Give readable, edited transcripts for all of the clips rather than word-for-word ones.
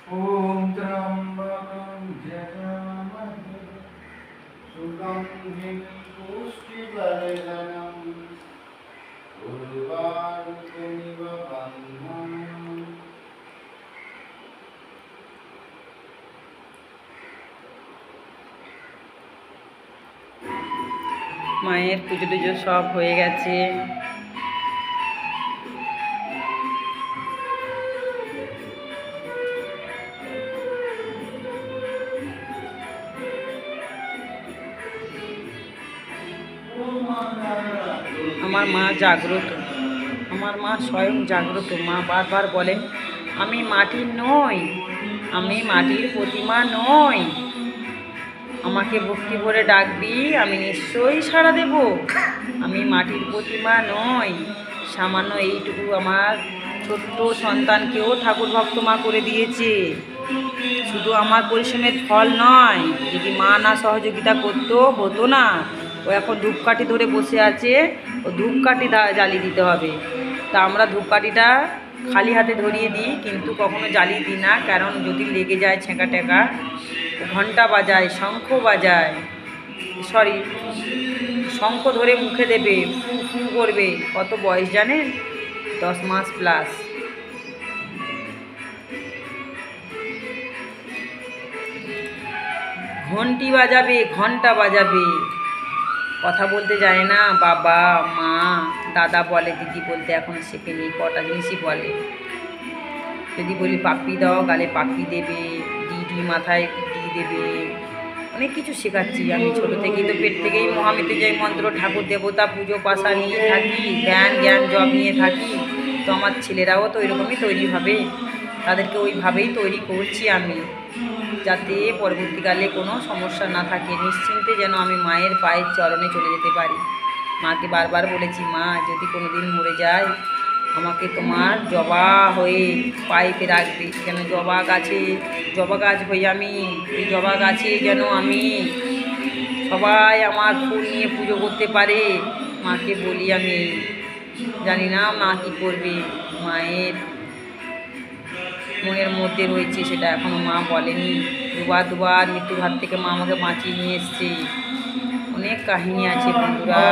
ॐ त्र्यम्बकं यजामहे सुगन्धिं पुष्टिवर्धनम् उर्वारुकमिव बन्धनम्। মায়ের পুজো টুজো সব হয়ে গেছে। আমার মা জাগ্রত, আমার মা স্বয়ং জাগ্রত। মা বারবার বলেন, আমি মাটির নই, আমি মাটির প্রতিমা নই, আমাকে ভক্তি ভরে ডাকবি, আমি নিশ্চয়ই সাড়া দেব। আমি মাটির প্রতিমা নই। সামান্য এইটুকু আমার ছোট্ট সন্তানকেও ঠাকুর ভক্ত মা করে দিয়েছে। শুধু আমার পরিশ্রমের ফল নয়, যদি মা না সহযোগিতা করতো হতো না। ও এখন ধূপকাঠি ধরে বসে আছে, ও ধূপকাঠি জ্বালিয়ে দিতে হবে। তা আমরা ধূপকাঠিটা খালি হাতে ধরিয়ে দিই, কিন্তু কখনো জ্বালিয়ে দিই না, কারণ যদি লেগে যায় ছেঁকা টেকা। ঘণ্টা বাজায়, শঙ্খ বাজায়, সরি শঙ্খ ধরে মুখে দেবে, ফু ফু করবে। কত বয়স জানেন? 10 মাস প্লাস। ঘন্টি বাজাবে, ঘন্টা বাজাবে। কথা বলতে জানে না, বাবা মা দাদা বলে, দিদি বলতে এখন শেখেনি। কটা জিনিসই বলে। যদি বলি পাপ্পি দাও, গালে পাপ্পি দেবে, ডিডি মাথায় ডিডি দেবে। অনেক কিছু শেখাচ্ছি আমি ছোটো থেকেই। তো পেট থেকেই মহামৃত্যুঞ্জয় মন্ত্র, ঠাকুর দেবতা পুজো পাশা নিয়ে থাকি, জ্ঞান জব নিয়ে থাকি। তো আমার ছেলেরাও তো ওইরকমই তৈরি হবে, তাদেরকে ওইভাবেই তৈরি করছি আমি, যাতে পরবর্তীকালে কোনো সমস্যা না থাকে। নিশ্চিন্তে যেন আমি মায়ের পায়ের চরণে চলে যেতে পারি। মাকে বারবার বলেছি, মা যদি কোনো দিন মরে যায়, আমাকে তোমার জবা হয়ে পাইতে রাখবে। যেন জবা গাছ হয়ে আমি, এই জবা গাছে যেন আমি, সবাই আমার ফুল নিয়ে পুজো করতে পারে। মাকে বলি আমি। জানি না মা কী করবে, মায়ের মনের মধ্যে রয়েছে, সেটা এখনও মা বলেনি। দুবার মৃত্যুর হাত থেকে মা আমাকে বাঁচিয়ে নিয়ে এসছে। অনেক কাহিনী আছে বন্ধুরা।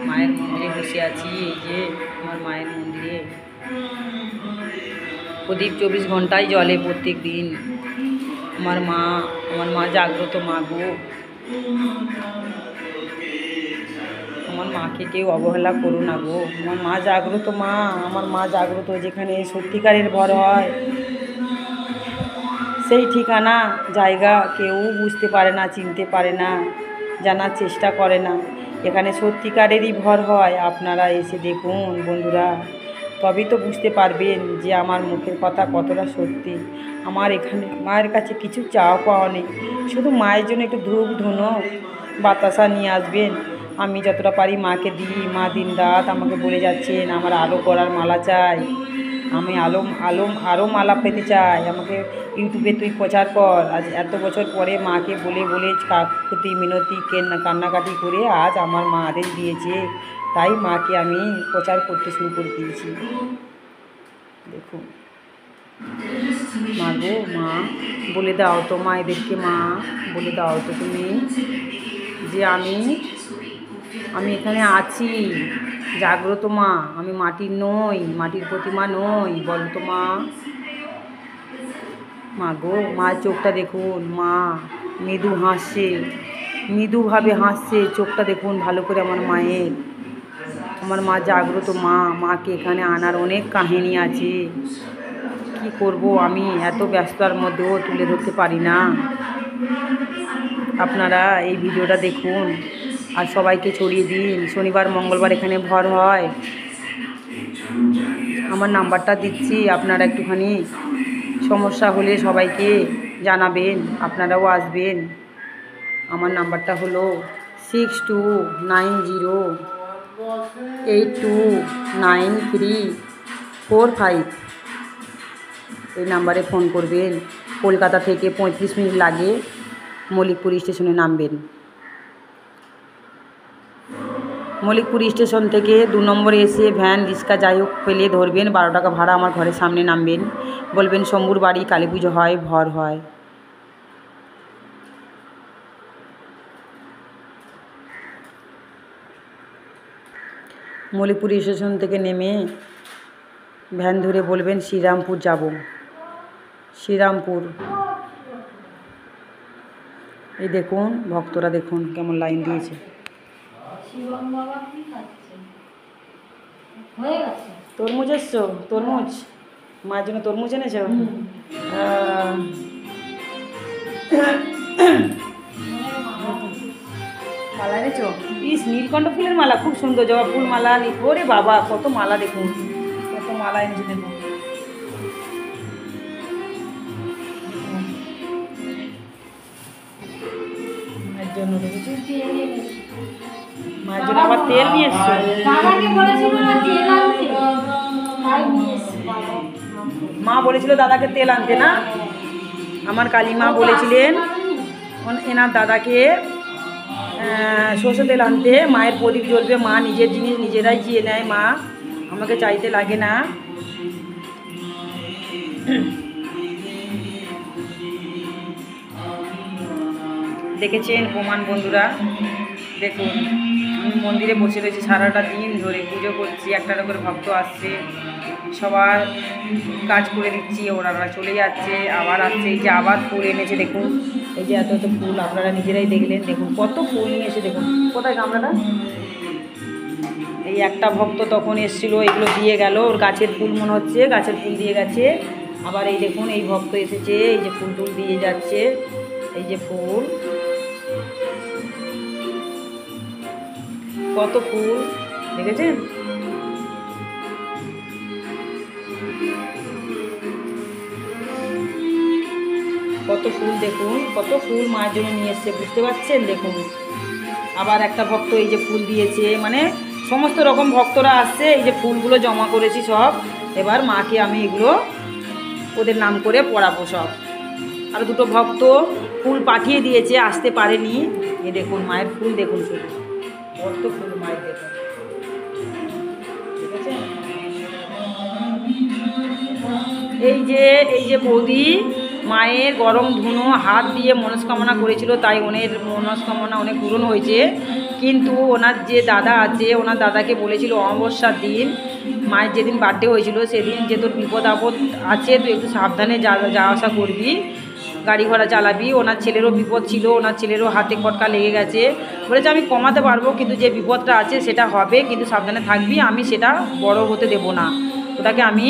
মায়ের মন্দিরে বসে আছি, এই যে আমার মায়ের মন্দিরে প্রদীপ 24 ঘন্টায় জ্বলে প্রত্যেক দিন। আমার মা জাগ্রত মা গো। আমার মাকে কেউ অবহেলা করো না গো। আমার মা জাগ্রত মা, আমার মা জাগ্রত। যেখানে সত্যিকারের ভর হয়, সেই ঠিকানা জায়গা কেউ বুঝতে পারে না, চিনতে পারে না, জানার চেষ্টা করে না। এখানে সত্যিকারেরই ভর হয়। আপনারা এসে দেখুন বন্ধুরা, তবেই তো বুঝতে পারবেন যে আমার মুখের কথা কতটা সত্যি। আমার এখানে মায়ের কাছে কিছু চাওয়া পাওয়া নেই, শুধু মায়ের জন্য একটু ধূপ ধুনো বাতাসা নিয়ে আসবেন। আমি যতটা পারি মাকে দিই। মা দিন রাত আমাকে বলে যাচ্ছেন, আমার আলো করার মালা চাই, আমি আরও মালা পেতে চাই, আমাকে ইউটিউবে তুই প্রচার কর। আজ এত বছর পরে মাকে বলে কাকুতি মিনতি কান্নাকাটি করে আজ আমার মা আদেশ দিয়েছে, তাই মাকে আমি প্রচার করতে শুরু করে দিয়েছি। দেখুন মা গো, মা বলে দাও তো মায়েদেরকে, মা বলে দাও তো তুমি যে আমি এখানে আছি, জাগ্রত মা। আমি মাটির নই, মাটির প্রতিমা নই। বলো তো মা। মা গো, মায়ের চোখটা দেখুন। মা মৃদু হাসছে, মৃদুভাবে হাসছে। চোখটা দেখুন ভালো করে আমার মায়ের। আমার মা জাগ্রত মা। মাকে এখানে আনার অনেক কাহিনী আছে। কি করব আমি, এত ব্যস্ততার মধ্যেও তুলে ধরতে পারি না। আপনারা এই ভিডিওটা দেখুন আর সবাইকে ছড়িয়ে দিন। শনিবার মঙ্গলবার এখানে ভর হয়। আমার নাম্বারটা দিচ্ছি, আপনারা একটুখানি সমস্যা হলে সবাইকে জানাবেন, আপনারাও আসবেন। আমার নাম্বারটা হলো 6290829345। এই নাম্বারে ফোন করবেন। কলকাতা থেকে 35 মিনিট লাগে, মল্লিকপুর স্টেশনে নামবেন। মল্লিকপুর স্টেশন থেকে 2 নম্বরে এসে ভ্যান রিক্সা যাই হোক পেলে ধরবেন, 12 টাকা ভাড়া, আমার ঘরের সামনে নামবেন, বলবেন শম্ভুর বাড়ি, কালী পুজো হয়, ভর হয়। মল্লিকপুর স্টেশন থেকে নেমে ভ্যান ধরে বলবেন শ্রীরামপুর যাব, শ্রীরামপুর। এই দেখুন ভক্তরা দেখুন কেমন লাইন দিয়েছে। তরমুজ এসছো? তরমুজ মায়ের জন্য তরমুজ এনেছো? মালা এনেছো? ইস, নীলকণ্ঠ ফুলের মালা, খুব সুন্দর। জবা ফুল মালা, ওরে বাবা কত মালা, দেখুন কত মালা এনেছে দেখুন। মায়ের জন্য দেখেছি, মায়ের জন্য আবার তেল নিয়ে এসছো। মা বলেছিল দাদাকে তেল আনতে না, আমার কালীমা বলেছিলেন এনার দাদাকে সরষে তেল আনতে। মায়ের প্রদীপ জ্বলবে, মা নিজের জিনিস নিজেরাই চেয়ে নেয়, মা আমাকে চাইতে লাগে না। দেখেছেন প্রমাণ বন্ধুরা, দেখুন আমি মন্দিরে বসে রয়েছি সারাটা দিন ধরে, পুজো করছি, একটা করে ভক্ত আসছে, সবার কাজ করে দিচ্ছি, ওনারা চলে যাচ্ছে, আবার আসছে। এই যে আবার ফুল এনেছে দেখুন, এই যে এত এত ফুল আপনারা নিজেরাই দেখলেন, দেখুন কত ফুল নিয়ে এসে, দেখুন কোথায় গামলাটা। এই একটা ভক্ত তখন এসেছিলো, এগুলো দিয়ে গেল, ওর গাছের ফুল মনে হচ্ছে, গাছের ফুল দিয়ে গেছে। আবার এই দেখুন এই ভক্ত এসেছে, এই যে ফুল টুল দিয়ে যাচ্ছে, এই যে ফুল, কত ফুল দেখেছেন। কত ফুল দেখুন, কত ফুল মায়ের জন্য নিয়ে এসছে, বুঝতে পারছেন দেখুন। আবার একটা ভক্ত এই যে ফুল দিয়েছে, মানে সমস্ত রকম ভক্তরা আসছে, এই যে ফুলগুলো জমা করেছি সব, এবার মাকে আমি এগুলো ওদের নাম করে পড়াবো সব। আর দুটো ভক্ত ফুল পাঠিয়ে দিয়েছে, আসতে পারেনি। এই দেখুন মায়ের ফুল দেখুন, শুধু কত ফুল মায়ের দেখুন, ঠিক আছে। এই যে বৌদি মায়ের গরম ধুনো হাত দিয়ে মনস্কামনা করেছিল, তাই ওনের মনস্কামনা অনেক পূরণ হয়েছে। কিন্তু ওনার যে দাদা আছে, ওনার দাদাকে বলেছিল অমাবস্যার দিন, মায়ের যেদিন বার্থডে হয়েছিল সেদিন যে তোর বিপদ আপদ আছে, তুই একটু সাবধানে যাওয়া আসা করবি, গাড়ি ঘোড়া চালাবি। ওনার ছেলেরও বিপদ ছিল, ওনার ছেলেরও হাতে কটকা লেগে গেছে, বলেছে আমি কমাতে পারবো, কিন্তু যে বিপদটা আছে সেটা হবে, কিন্তু সাবধানে থাকবি, আমি সেটা বড় হতে দেব না, ওটাকে আমি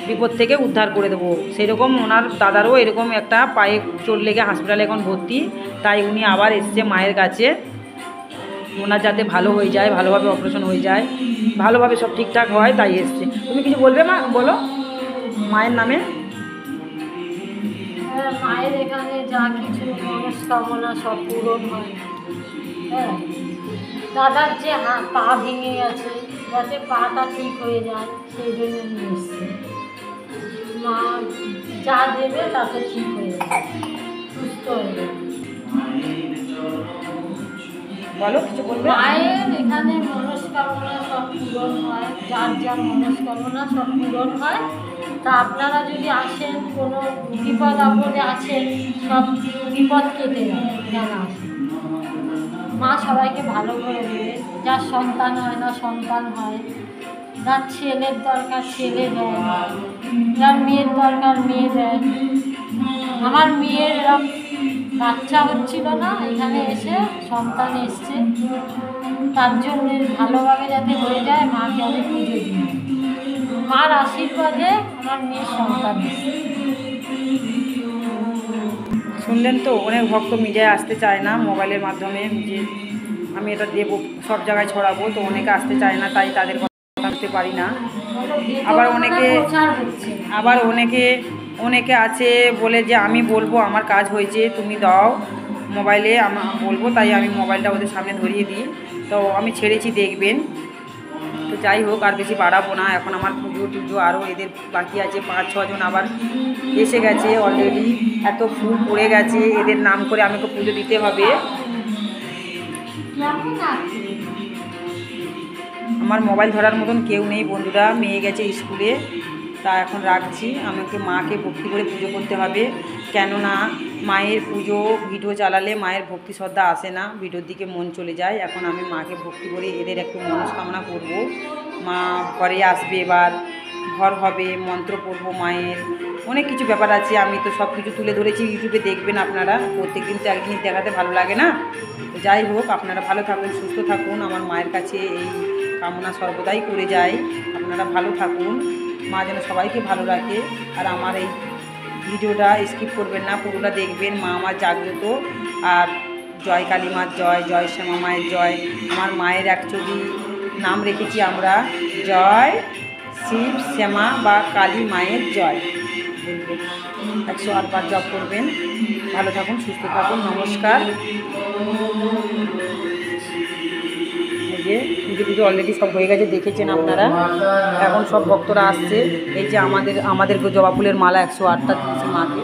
বিপদ থেকে উদ্ধার করে দেবো। সেরকম ওনার দাদারও এরকম একটা পায়ে চোট লেগে হসপিটালে এখন ভর্তি, তাই উনি আবার এসছে মায়ের কাছে, ওনার যাতে ভালো হয়ে যায়, ভালোভাবে অপারেশন হয়ে যায়, ভালোভাবে সব ঠিকঠাক হয়, তাই এসছে। তুমি কিছু বলবে মা? বলো মায়ের নামে। মায়ের এখানে যা কিছু মনস্কামনা সব পূরণ হয়। হ্যাঁ, দাদার যে পা ভেঙে গেছে, যাতে পাটা ঠিক হয়ে যায়, সেই জন্য নিয়ে এসছে। মা যা দেবে তাতে ঠিক হয়ে যাবে, সুস্থ হয়ে যাবে। বলো কিছু বলবে। মায়ের এখানে মনস্কামনা সব পূরণ হয়, যার যার মনস্কামনা সব পূরণ হয়। তা আপনারা যদি আসেন, কোনো বিপদ আপদে আছেন, সব বিপদ কেটে যায় যারা আসেন। মা সবাইকে ভালো করে দেবে, যার সন্তান হয় না সন্তান হয়, যার ছেলের দরকার ছেলে দেয়, যার মেয়ের দরকার মেয়ে দেয়। আমার মেয়ের এরকম বাচ্চা হচ্ছিল না, এখানে এসে সন্তান এসছে, তার জন্য ভালোভাবে যাতে হয়ে যায়, মাকে আমি পুজো দিই। মার আশীর্বাদে আমার মেয়ের সন্তান এসছে। শুনলেন তো, অনেক ভক্ত মিডিয়ায় আসতে চায় না, মোবাইলের মাধ্যমে যে আমি এটা দেবো, সব জায়গায় ছড়াবো, তো অনেকে আসতে চায় না, তাই তাদের কথা বলতে পারি না। আবার অনেকে আছে বলে যে আমি বলবো আমার কাজ হয়েছে, তুমি দাও মোবাইলে, আমি বলবো, তাই আমি মোবাইলটা ওদের সামনে ধরিয়ে দিই, তো আমি ছেড়েছি দেখবেন। তো যাই হোক, আর বেশি বাড়াবো না, এখন আমার পুজো টুজো আরও এদের বাকি আছে, 5-6 জন আবার এসে গেছে অলরেডি, এত ফুল পড়ে গেছে, এদের নাম করে আমাকে পুজো দিতে হবে। আমার মোবাইল ধরার মতন কেউ নেই বন্ধুরা, মেয়ে গেছে স্কুলে, তা এখন রাখছি। আমাকে মাকে ভক্তি করে পুজো করতে হবে, কেননা মায়ের পুজো ভিডিও চালালে মায়ের ভক্তি শ্রদ্ধা আসে না, ভিডিওর দিকে মন চলে যায়। এখন আমি মাকে ভক্তি করে এদের একটু মনস্কামনা করব। মা ঘরে আসবে, এবার ঘর হবে, মন্ত্র পড়বো মায়ের, অনেক কিছু ব্যাপার আছে। আমি তো সব কিছু তুলে ধরেছি, ইউটিউবে দেখবেন আপনারা, প্রত্যেকদিন তো একদিন দেখাতে ভালো লাগে না। তো যাই হোক, আপনারা ভালো থাকুন, সুস্থ থাকুন, আমার মায়ের কাছে এই কামনা সর্বদাই করে যাই। আপনারা ভালো থাকুন, মা যেন সবাইকে ভালো রাখে। আর আমার এই ভিডিওটা স্কিপ করবেন না, পুরোটা দেখবেন। মা আমার জাগ্রত, আর জয় কালী মার জয়, জয় শ্যামা মায়ের জয়। আমার মায়ের অ্যাকচুয়ালি নাম রেখেছি আমরা জয় শিব শ্যামা বা কালী মায়ের জয় বলবেন, 108 বার জপ করবেন। ভালো থাকুন, সুস্থ থাকুন, নমস্কার। এই যে পুজো অলরেডি সব হয়ে গেছে, দেখেছেন আপনারা। এখন সব ভক্তরা আসছে। এই যে আমাদের জবা ফুলের মালা 108টা দিয়েছি মাকে।